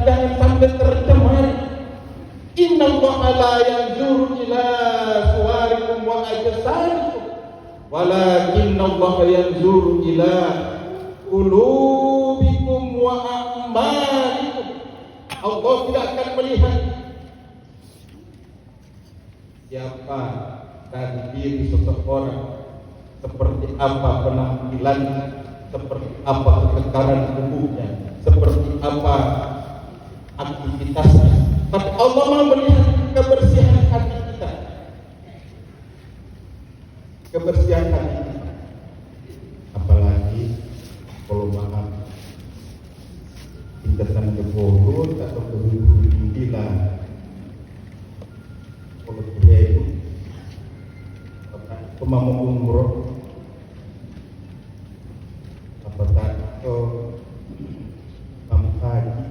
jangan sampai tercemar. Innallaha la yanzuru ila suwarikum wa ajsadikum, walakinnallaha yanzuru ila qulubikum wa a'malikum. Allah tidak akan melihat siapa dari diri seseorang, seperti apa penampilannya, seperti apa kekekaran tubuhnya, seperti apa aktivitasnya. Tapi Allah mau melihat kebersihan hati kita, kebersihan hati kita. Apalagi kalau maaf tindakan ke Bogor atau ke Hulu Bila, kalau dia mau umroh, apakah itu haji,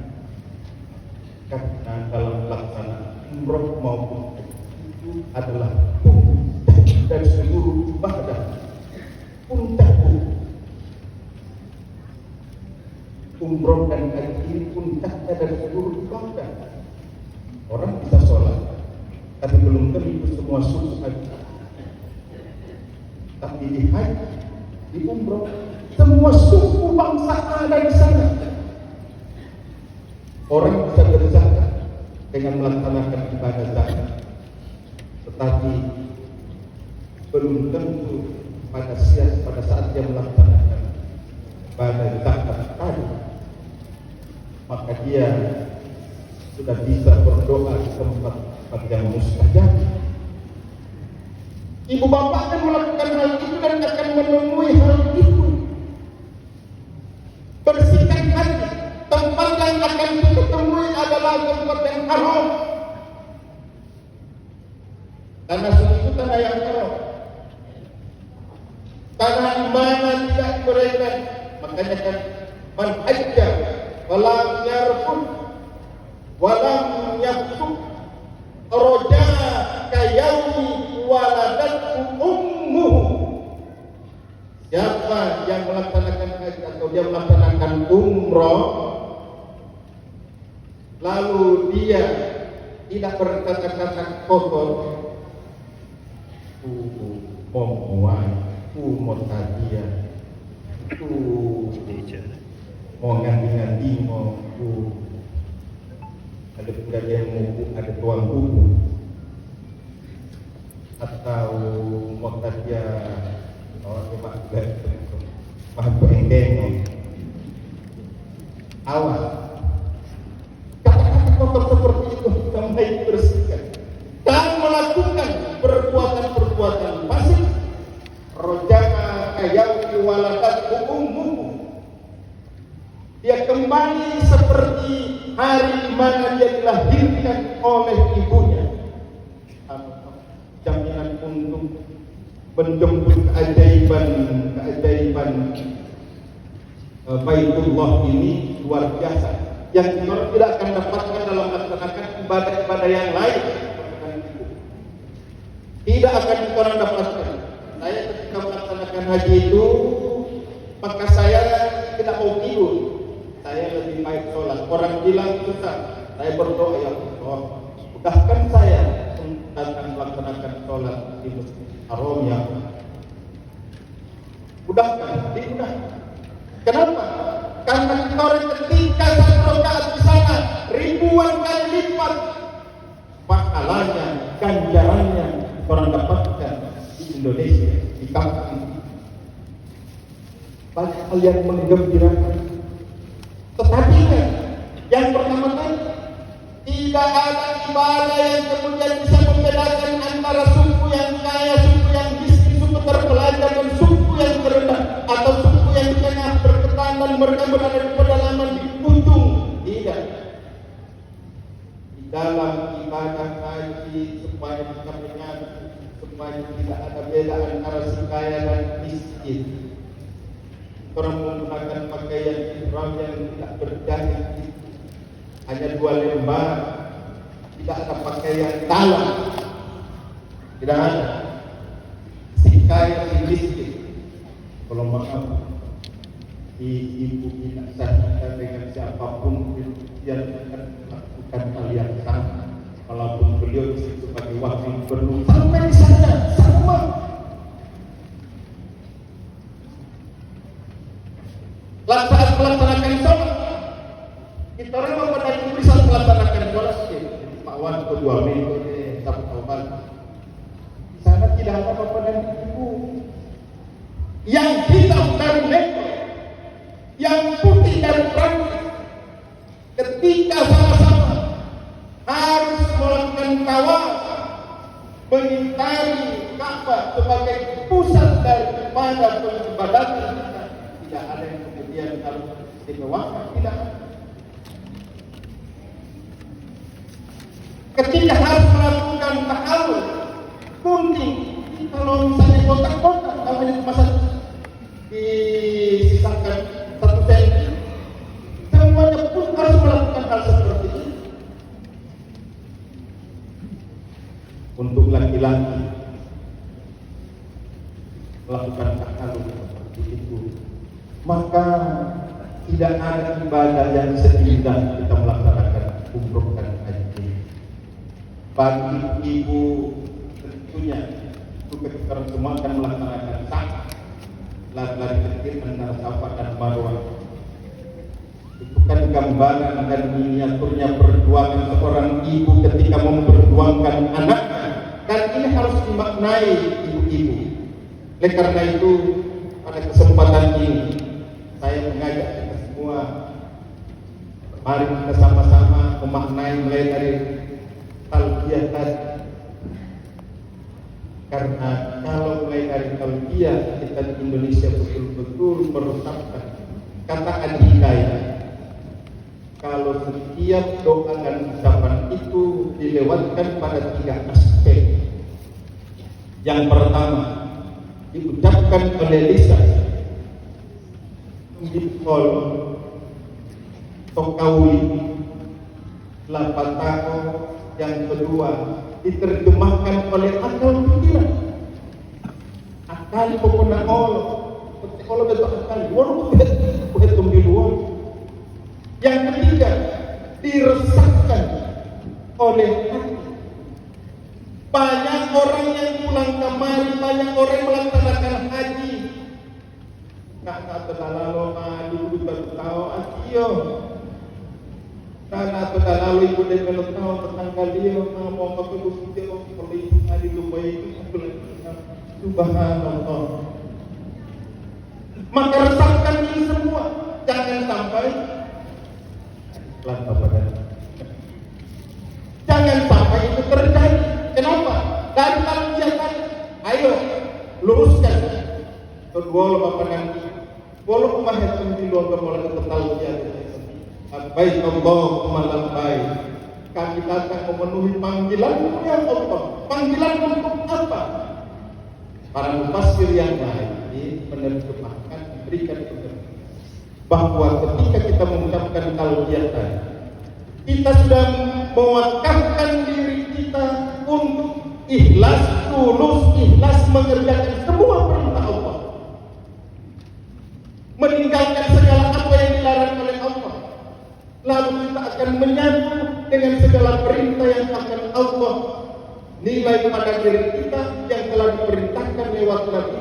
karena dalam pelaksanaan umroh maupun haji itu adalah puncak dari seluruh ibadah, puncak umroh dan haji ini puncaknya dari seluruh ibadah. Orang bisa sholat, tapi belum tentu semua suku haji. Tapi di haji, di umroh, semua suku bangsa ada di sana. Orang bisa berzakat dengan melaksanakan ibadah zakat, tetapi belum tentu pada saat dia melaksanakan ibadah zakat tadi, maka dia sudah bisa berdoa di tempat yang mustajab. Ibu bapak akan melakukan hal itu dan akan menemui hal itu. Bersihkan hati. Tempat yang akan ditemui adalah tempat yang haram. Karena itu tanah yang haram. Tanah mana tidak beriman. Makanya kan man hajja walam yarfud walam yafsuk roja kayaumi waladatu ummuhu. Siapa yang melaksanakan haji atau dia melaksanakan umroh, lalu dia tidak berkata-kata kotor, momuai, motadia, mau ngandi-ngandi, mau ada pula dia ada tuang buku, atau motadia awas kata-kata kotor seperti itu sampai bersihkan dan melakukan perbuatan-perbuatan fasik. Rojaka kayau waladat ummu, dia kembali seperti hari di mana dia dilahirkan oleh ibunya. Jaminan untuk menjemput keajaiban Baitullah ini luar biasa, yang kita tidak akan dapatkan dalam melaksanakan ibadah-ibadah yang lain. Tidak akan orang dapatkan. Saya ketika melaksanakan haji itu, maka saya tidak mau tidur. Saya lebih baik sholat. Orang bilang susah, saya berdoa, ya Allah, mudahkan saya untuk datang melaksanakan sholat di Masjid Haram ya. Mudahkan, dimudahkan. Kenapa? Karena orang ketika satu rakaat di sana ribuan kali lipat pahalanya, ganjarannya orang dapatkan di Indonesia, di kampung. Banyak hal yang menggembirakan. Tetapi yang pertama tadi, tidak ada ibadah yang kemudian bisa membedakan antara suku yang kaya, suku yang miskin, suku terpelajar dan suku yang terendah, atau suku yang di tengah berketan dan mereka berada di pedalaman di ujung. Tidak. Di dalam ibadah haji supaya kita mengerti, supaya tidak ada beda antara si kaya dan miskin. Orang menggunakan pakaian ihram yang tidak berjahit, hanya 2 lembar, tidak ada pakaian dalam, tidak ada. Si kaya, si miskin, kalau maaf, ibu tidak sah dengan siapapun yang Karena Bapak dan Ibu bisa melaksanakan sholat Pak Wan kedua minggu satu tahun. Di sana tidak ada Bapak dan Ibu. Yang hitam dari Nepal, yang putih dari Prancis. Ketika sama-sama harus melakukan tawaf mengitari Ka'bah sebagai pusat daripada peribadatan kita, tidak ada yang kemudian harus dibawakan, tidak ada. Ketika harus melakukan tahallul kunting, kalau misalnya kotak-kotak namanya masa disisakan 1 senti, semuanya pun harus melakukan hal seperti ini. Untuk laki-laki melakukan tahallul seperti itu, maka tidak ada ibadah yang seindah kita melaksanakan umroh dan haji. Bagi ibu tentunya itu ketika semua akan melaksanakan sa'i, lari-lari kecil antara Safa dan Marwah. Itu kan gambaran dan miniaturnya perjuangan seorang ibu ketika memperjuangkan anaknya, dan ini harus dimaknai ibu-ibu. Oleh karena itu pada kesempatan ini saya mengajak kita semua, mari kita sama-sama memaknai mulai dari talbiyah tadi. Karena kalau mulai dari talbiyah kita di Indonesia betul-betul meresapkan kata adhikaya. Kalau setiap doa dan ucapan itu dilewatkan pada 3 aspek. Yang pertama, diucapkan oleh lisan, dikol, tokawi, lapataho. Yang kedua, diterjemahkan oleh akal pikiran. Akal pokoknya kalau betul akal, bukan tumbiluan. Yang ketiga, diresapkan oleh hati. Banyak orang yang pulang kemari, banyak orang melaksanakan haji. Nak terlalu maju tahu asio. Karena terlalu ibu dan kalau tahu tentang kalian mau pakai buku dia kalau ibu hari Dubai itu subhanallah. Maka resapkan ini semua, jangan sampai jangan sampai itu terjadi. Kenapa? Dari talbiyah, ayo luruskan. Kedua Bapak nanti, walau memahami di luar kemulakan talbiyah. Labbaik Allahumma labbaik. Kami datang memenuhi panggilan-Mu ya Allah. Panggilan untuk apa? Para mufassir yang lain menerjemahkan, memberikan petunjuk bahwa ketika kita mengucapkan talbiyah tadi, kita sudah mewakafkan diri kita untuk ikhlas, tulus, ikhlas mengerjakan semua perintah Allah, meninggalkan segala apa yang dilarang oleh Allah. Lalu kita akan menyatu dengan segala perintah yang akan Allah nilai pada diri kita yang telah diperintahkan lewat Nabi.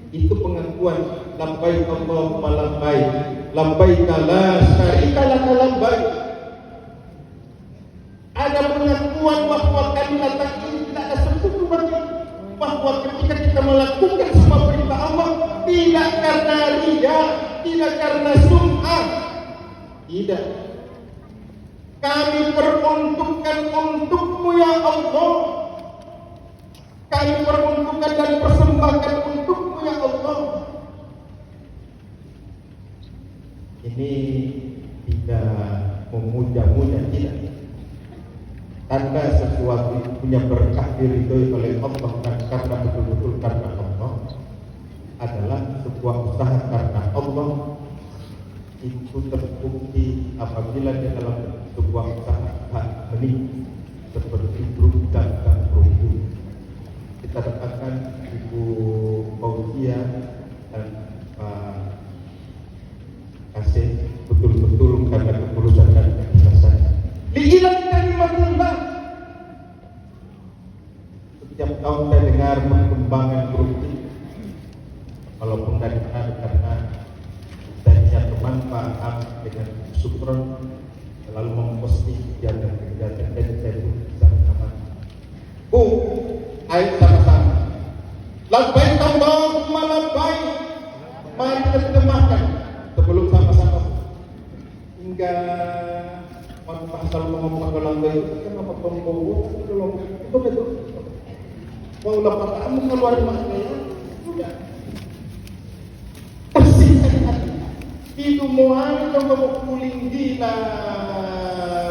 Itu pengakuan labbaik Allahumma labbaik, labbaik la syarika laka labbaik. Ada pengakuan bahwa kalimat ini tidak ada sekutu bagi, bahwa ketika kita melakukan semua perintah Allah tidak karena riya, tidak karena sum'ah, tidak. Kami peruntukkan untuk-Mu ya Allah. Kami peruntukkan dan persembahkan untuk-Mu ya Allah. Ini tidak memuja-muja, tidak. Tanda sesuatu punya berkah diridhoi oleh Allah dan karena betul-betul karena Allah adalah sebuah usaha karena Allah. Itu terbukti apabila di dalam sebuah usaha benih seperti berhutang dan produk. Kita katakan Ibu Fauzia dan Pak Kasih betul-betul karena ketulusan dan keikhlasan. Li'ilah kalimatullah. Setiap tahun saya dengar perkembangan grup ini, walaupun dari karena bermanfaat dengan syukron selalu memposting kegiatan-kegiatan dan saya pun bersama-sama. Bu, ayo sama-sama. Labbaik Allahumma labbaik. Mari kita terjemahkan sebelum sama-sama hingga pasal ngomong Lamba itu kenapa pembawa itu loh itu betul. Mau lapar kamu keluar maknanya sudah. Itu mohon dong kamu kuling dina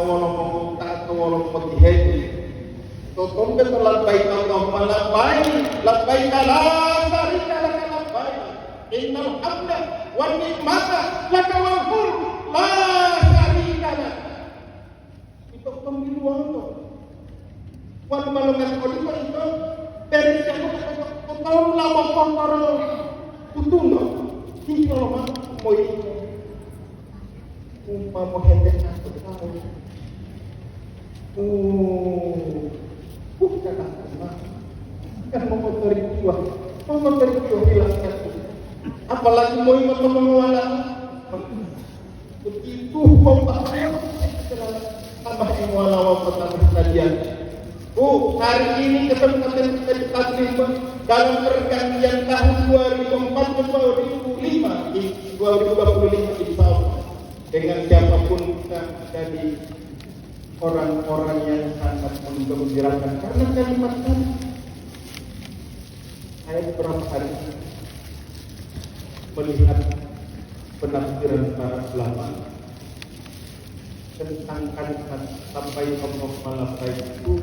walau tak atau walau mati hati. Totom betul labbaik Allahumma labbaik labbaik la syarika lak labbaik innal hamda wan ni'mata laka wal mulk la syarika lak. Itu pemiluan tuh. Wan malungan kolima itu dari siapa kau lama kotor utungno hingga lama mau mau hendek aku tahu. Bukan aku kan mau terima hilangkan. Apalagi mau ingat mengelola begitu kau tak tambah mengelola wapatan kalian. Hari ini kesempatan kita diterima dalam pergantian tahun 2004-2025 insya Allah dengan siapapun kita jadi orang-orang yang sangat menggembirakan karena kalimat tadi. Saya beberapa hari melihat penafsiran para ulama tentang kalimat sampai Allah itu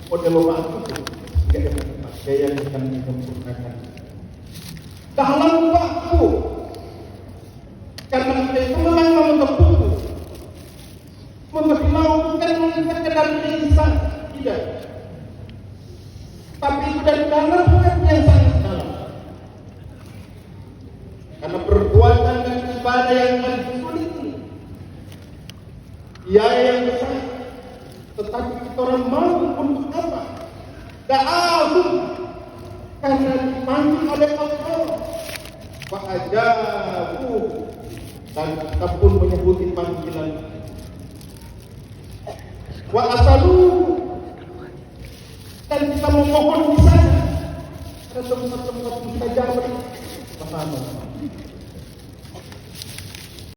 pada lama itu tidak ada daya yang akan disempurnakan dalam waktu karena kita itu memang menepuk melakukan sekedar lisan tidak, tapi itu dari dalam hati yang sangat dalam. Karena perbuatan dan ibadah yang sulit ini, biaya yang besar, tetapi kita orang mau untuk apa? Da'ahu karena dipanggil oleh Allah, fa'ajabu dan kita pun menyebuti panggilan. Wa asalu dan kita memohon di sana ada tempat-tempat mustajab bersama.